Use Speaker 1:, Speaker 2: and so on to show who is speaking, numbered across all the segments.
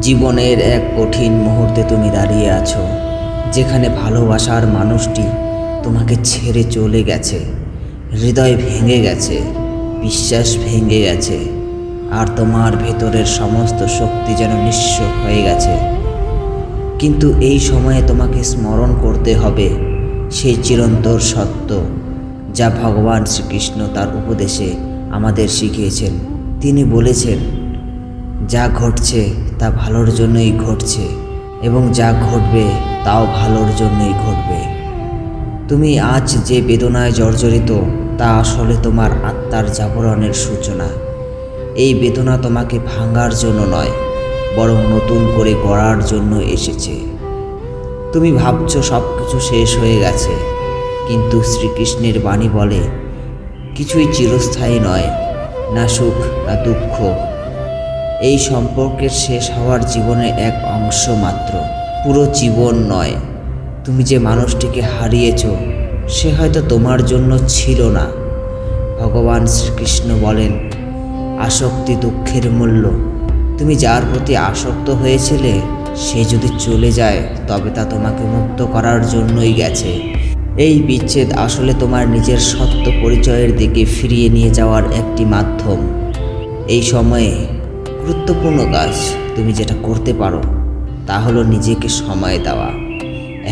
Speaker 1: জীবনের এক কঠিন মুহূর্তে তুমি দাঁড়িয়ে আছো, যেখানে ভালোবাসার মানুষটি তোমাকে ছেড়ে চলে গেছে, হৃদয় ভেঙে গেছে, বিশ্বাস ভেঙে গেছে, আর তোমার ভেতরের সমস্ত শক্তি যেন নিঃস্ব হয়ে গেছে। কিন্তু এই সময়ে তোমাকে স্মরণ করতে হবে সেই চিরন্তর সত্য, যা ভগবান শ্রীকৃষ্ণ তার উপদেশে আমাদের শিখিয়েছেন। তিনি বলেছেন, যা ঘটছে তা ভালোর জন্যই ঘটছে, এবং যা ঘটবে তাও ভালোর জন্যই ঘটবে। তুমি আজ যে বেদনায় জর্জরিত, তা আসলে তোমার আত্মার জাগরণের সূচনা। এই বেদনা তোমাকে ভাঙার জন্য নয়, বরং নতুন করে গড়ার জন্য এসেছে। তুমি ভাবছো সব কিছু শেষ হয়ে গেছে, কিন্তু শ্রীকৃষ্ণের বাণী বলে, কিছুই চিরস্থায়ী নয়, না সুখ না দুঃখ। এই সম্পর্কের শেষ হওয়ার জীবনের এক অংশ মাত্র, পুরো জীবন নয়। তুমি যে মানুষটিকে হারিয়েছ, সে হয়তো তোমার জন্য ছিল না। ভগবান শ্রীকৃষ্ণ বলেন, আসক্তি দুঃখের মূল্য। তুমি যার প্রতি আসক্ত হয়েছিলে, সে যদি চলে যায়, তবে তা তোমাকে মুক্ত করার জন্যই গেছে। এই বিচ্ছেদ আসলে তোমার নিজের সত্য পরিচয়ের দিকে ফিরিয়ে নিয়ে যাওয়ার একটি মাধ্যম। এই সময়ে গুরুত্বপূর্ণ কাজ তুমি যেটা করতে পারো, তা হলো নিজেকে সময় দেওয়া।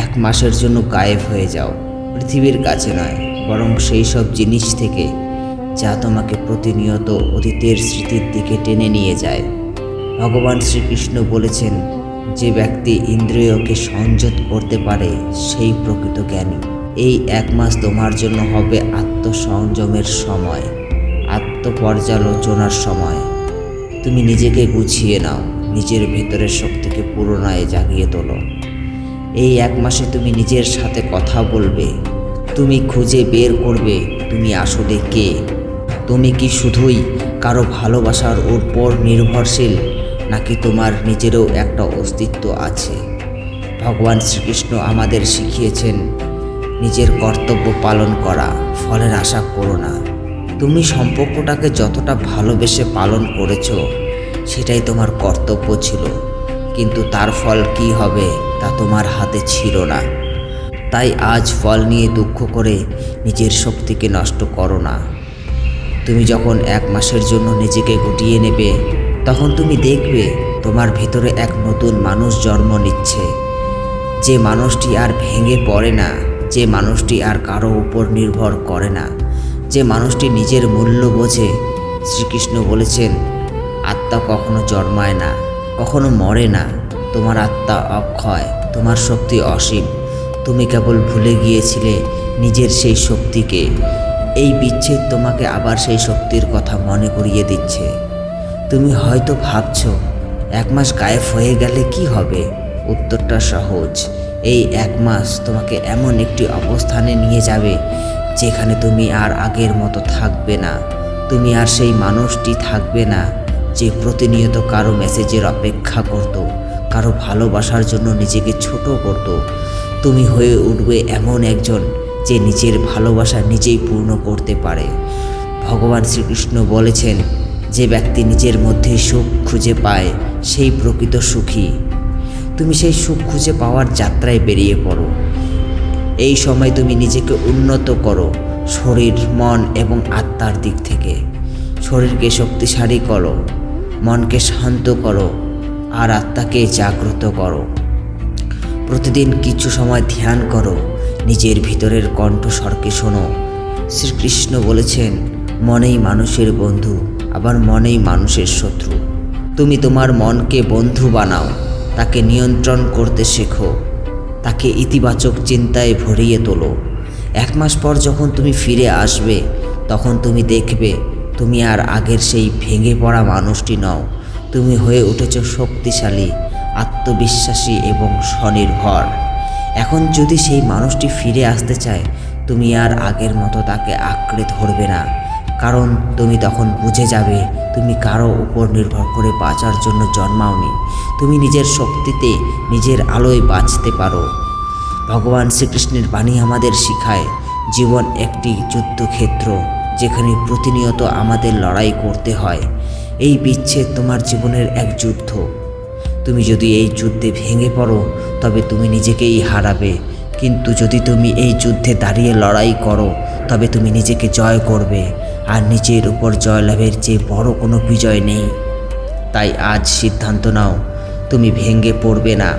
Speaker 1: 1 মাসের জন্য গায়েব হয়ে যাও, পৃথিবীর কাছে নয়, বরং সেই সব জিনিস থেকে যা তোমাকে প্রতিনিয়ত অতীতের স্মৃতির দিকে টেনে নিয়ে যায়। ভগবান শ্রীকৃষ্ণ বলেছেন, যে ব্যক্তি ইন্দ্রিয়কে সংযত করতে পারে, সেই প্রকৃত জ্ঞানী। এই 1 মাস তোমার জন্য হবে আত্মসংযমের সময়, আত্মপর্যালোচনার সময়। তুমি নিজেকে গুছিয়ে নাও, নিজের ভেতরের শক্তিকে পুনরায় জাগিয়ে তোলো। এই 1 মাসে তুমি নিজের সাথে কথা বলবে, তুমি খুঁজে বের করবে তুমি আসলে কে। তুমি কি শুধুই কারো ভালোবাসার উপর নির্ভরশীল, নাকি তোমার নিজেরও একটা অস্তিত্ব আছে? ভগবান শ্রীকৃষ্ণ আমাদের শিখিয়েছেন, নিজের কর্তব্য পালন করা, ফলের আশা করো না। তুমি সম্পর্কটাকে যতটা ভালোবেসে পালন করেছো, সেটাই তোমার কর্তব্য ছিল, কিন্তু তার ফল কি হবে তা তোমার হাতে ছিল না। তাই আজ ফল নিয়ে দুঃখ করে নিজের শক্তিকে নষ্ট করো না। তুমি যখন 1 মাসের জন্য নিজেকে গুটিয়ে নেবে, তখন তুমি দেখবে তোমার ভেতরে এক নতুন মানুষ জন্ম নিচ্ছে। যে মানুষটি আর ভেঙে পড়ে না, যে মানুষটি আর কারো উপর নির্ভর করে না, যে মানুষটি নিজের মূল্য বোঝে। শ্রীকৃষ্ণ বলেছেন, আত্মা কখনো জন্মায় না, কখনো মরে না। তোমার আত্মা অক্ষয়, তোমার শক্তি অসীম। তুমি কেবল ভুলে গিয়েছিলে নিজের সেই শক্তিকে। এই বিচ্ছেদ তোমাকে আবার সেই শক্তির কথা মনে করিয়ে দিচ্ছে। তুমি হয়তো ভাবছো, 1 মাস গায়েব হয়ে গেলে কি হবে? উত্তরটা সহজ। এই 1 মাস তোমাকে এমন একটি অবস্থানে নিয়ে যাবে, যেখানে তুমি আর আগের মতো থাকবে না। তুমি আর সেই মানুষটি থাকবে না, যে প্রতিনিয়ত কারো মেসেজের অপেক্ষা করত, কারো ভালোবাসার জন্য নিজেকে ছোট করত। তুমি হয়ে উঠবে এমন একজন, যে নিজের ভালোবাসা নিজেই পূর্ণ করতে পারে। ভগবান শ্রীকৃষ্ণ বলেছেন, যে ব্যক্তি নিজের মধ্যে সুখ খুঁজে পায়, সেই প্রকৃত সুখী। তুমি সেই সুখ খুঁজে পাওয়ার যাত্রায় বেরিয়ে পড়ো। এই সময় তুমি নিজেকে উন্নত করো, শরীর, মন এবং আত্মার দিক থেকে। শরীরকে শক্তিশালী করো, মনকে শান্ত করো, আর আত্মাকে জাগ্রত করো। প্রতিদিন কিছু সময় ধ্যান করো, নিজের ভিতরের কণ্ঠস্বরকে শোনো। শ্রীকৃষ্ণ বলেছেন, মনেই মানুষের বন্ধু, আবার মনেই মানুষের শত্রু। তুমি তোমার মনকে বন্ধু বানাও, তাকে নিয়ন্ত্রণ করতে শেখো, তাকে ইতিবাচক চিন্তায় ভরিয়ে তোলো। 1 মাস পর যখন তুমি ফিরে আসবে, তখন তুমি দেখবে তুমি আর আগের সেই ভেঙে পড়া মানুষটি নও। তুমি হয়ে উঠেছ শক্তিশালী, আত্মবিশ্বাসী এবং স্বনির্ভর। এখন যদি সেই মানুষটি ফিরে আসতে চায়, তুমি আর আগের মতো তাকে আঁকড়ে ধরবে না, কারণ তুমি তখন বুঝে যাবে তুমি কারো উপর নির্ভর করে বাঁচার জন্য জন্মাওনি। তুমি নিজের শক্তিতে, নিজের আলোয় বাঁচতে পারো। ভগবান শ্রীকৃষ্ণের বাণী আমাদের শিখায়, জীবন একটি যুদ্ধক্ষেত্র, যেখানে প্রতিনিয়ত আমাদের লড়াই করতে হয়। এই বিচ্ছেদ তোমার জীবনের এক যুদ্ধ। তুমি যদি এই যুদ্ধে ভেঙে পড়ো তবে তুমি নিজেকেই হারাবে, কিন্তু যদি তুমি এই যুদ্ধে দাঁড়িয়ে লড়াই করো তবে তুমি নিজেকে জয় করবে। আর নিজের উপর জয়লাভের চেয়ে বড় কোনো বিজয় নেই। তাই আজ সিদ্ধান্ত নাও, তুমি ভেঙে পড়বে না,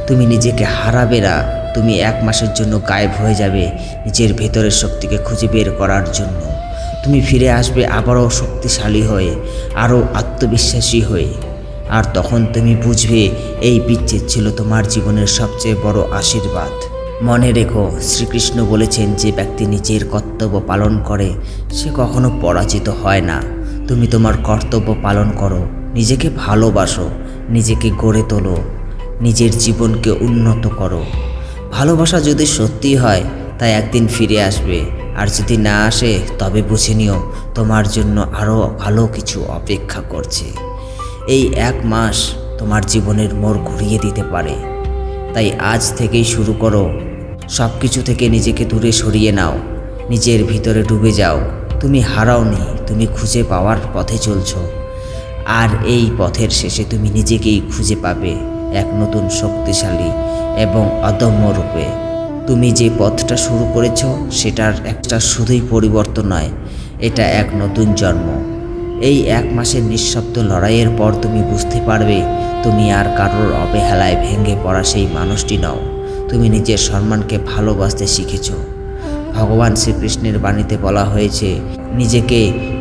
Speaker 1: তুমি নিজেকে হারাবে না। তুমি 1 মাসের জন্য গায়েব হয়ে যাবে নিজের ভেতরের শক্তিকে খুঁজে বের করার জন্য। তুমি ফিরে আসবে আবারও শক্তিশালী হয়ে, আরও আত্মবিশ্বাসী হয়ে। আর তখন তুমি বুঝবে এই বিচ্ছেদ ছিল তোমার জীবনের সবচেয়ে বড় আশীর্বাদ। মনে রেখো, শ্রীকৃষ্ণ বলেছেন যে ব্যক্তি নিজের কর্তব্য পালন করে সে কখনো পরাজিত হয় না। তুমি তোমার কর্তব্য পালন করো, নিজেকে ভালোবাসো, নিজেকে গড়ে তোলো, নিজের জীবনকে উন্নত করো। ভালোবাসা যদি সত্যি হয় তাই একদিন ফিরে আসবে, আর যদি না আসে তবে বুঝে নিও তোমার জন্য আরও ভালো কিছু অপেক্ষা করছে। এই 1 মাস তোমার জীবনের মোড় ঘুরিয়ে দিতে পারে। তাই আজ থেকেই শুরু করো, সব কিছু থেকে নিজেকে দূরে সরিয়ে নাও, নিজের ভিতরে ডুবে যাও। তুমি হারাওনি, তুমি খুঁজে পাওয়ার পথে চলছো। আর এই পথের শেষে তুমি নিজেকেই খুঁজে পাবে এক নতুন শক্তিশালী এবং অদম্য রূপে। তুমি যে পথটা শুরু করেছো সেটার একটা শুধুই পরিবর্তন নয়, এটা এক নতুন জন্ম। এই 1 মাসের নিঃশব্দ লড়াইয়ের পর তুমি বুঝতে পারবে তুমি আর কারোর অবহেলায় ভেঙে পড়া সেই মানুষটি নও। তুমি নিজের সম্মানকে ভালোবাসতে শিখেছো। ভগবান শ্রীকৃষ্ণের বাণীতে বলা হয়েছে, নিজেকে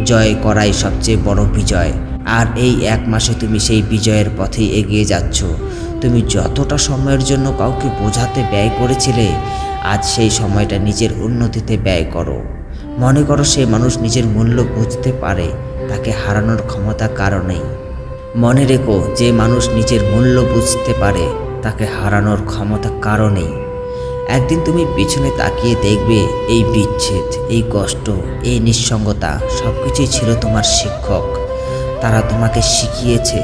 Speaker 1: জয় করাই সবচেয়ে বড় বিজয়। আর এই 1 মাসে তুমি সেই বিজয়ের পথেই এগিয়ে যাচ্ছ। তুমি যতটা সময়ের জন্য কাউকে বোঝাতে ব্যয় করেছিলে, আজ সেই সময়টা নিজের উন্নতিতে ব্যয় করো। মনে করো সে মানুষ নিজের মূল্য বুঝতে পারে, তাকে হারানোর ক্ষমতা কারো নেই। মনে রেখো, যে মানুষ নিজের মূল্য বুঝতে পারে তাকে হারানোর ক্ষমতা কারো নেই। একদিন তুমি পিছনে তাকিয়ে দেখবে এই বিচ্ছেদ, এই কষ্ট, এই নিঃসঙ্গতা সব কিছুই ছিল তোমার শিক্ষক। তারা তোমাকে শিখিয়েছে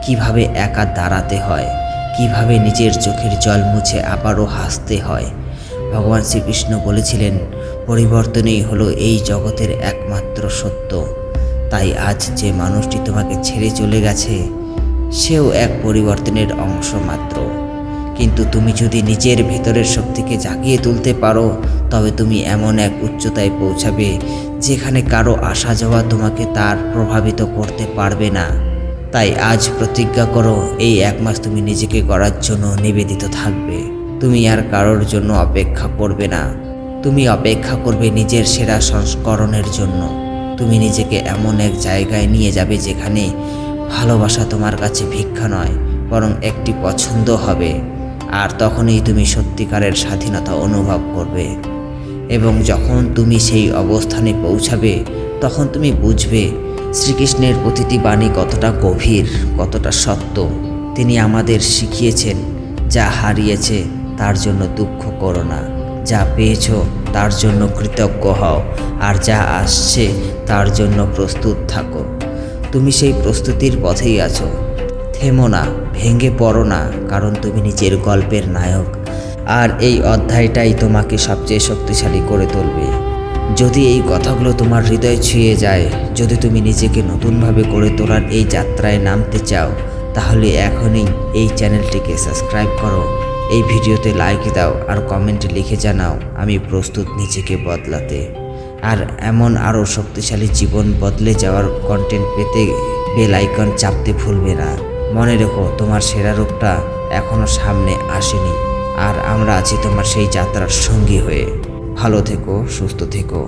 Speaker 1: কিভাবে একা দাঁড়াতে হয়, কিভাবে নিজের চোখের জল মুছে আবারও হাসতে হয়। ভগবান শ্রীকৃষ্ণ বলেছিলেন, পরিবর্তনই হলো এই জগতের একমাত্র সত্য। তাই আজ যে মানুষটি তোমাকে ছেড়ে চলে গেছে সেও এক পরিবর্তনের অংশ মাত্র। কিন্তু তুমি যদি নিজের ভেতরের শক্তিকে জাগিয়ে তুলতে পারো তবে তুমি এমন এক উচ্চতায় পৌঁছাবে যেখানে কারো আসা যাওয়া তোমাকে তার প্রভাবিত করতে পারবে না। তাই আজ প্রতিজ্ঞা করো, এই 1 মাস তুমি নিজেকে গড়ার জন্য নিবেদিত থাকবে। তুমি আর কারোর জন্য অপেক্ষা করবে না, তুমি অপেক্ষা করবে নিজের সেরা সংস্করণের জন্য। তুমি নিজেকে এমন এক জায়গায় নিয়ে যাবে যেখানে ভালোবাসা তোমার কাছে ভিক্ষা নয় বরং একটি পছন্দ হবে। আর তখনই তুমি সত্যিকারের স্বাধীনতা অনুভব করবে। এবং যখন তুমি সেই অবস্থানে পৌঁছাবে তখন তুমি বুঝবে শ্রীকৃষ্ণের প্রতিটি বাণী কতটা গভীর, কতটা সত্য। তিনি আমাদের শিখিয়েছেন, যা হারিয়েছে তার জন্য দুঃখ করো না, যা পেয়েছো তার জন্য কৃতজ্ঞ হও, আর যা আসছে তার জন্য প্রস্তুত থাকো। তুমি সেই প্রস্তুতির পথেই আছো। থেমো না, ভেঙে পড়ো না, কারণ তুমি নিজের গল্পের নায়ক। আর এই অধ্যায়টাই তোমাকে সবচেয়ে শক্তিশালী করে তুলবে। যদি এই কথাগুলো তোমার হৃদয় ছুঁয়ে যায়, যদি তুমি নিজেকে নতুনভাবে গড়ে তোলার এই যাত্রায় নামতে চাও, তাহলে এখনই এই চ্যানেলটিকে সাবস্ক্রাইব করো, এই ভিডিওতে লাইক দাও আর কমেন্টে লিখে জানাও আমি প্রস্তুত নিজেকে বদলাতে। আর এমন আরও শক্তিশালী জীবন বদলে যাওয়ার কন্টেন্ট পেতে বেল আইকন চাপতে ভুলবে না। মনে রেখো, তোমার সেরা রূপটা এখনও সামনে আসেনি, আর আমরা আছি তোমার সেই যাত্রার সঙ্গী হয়ে। ভালো থেকো, সুস্থ থেকো।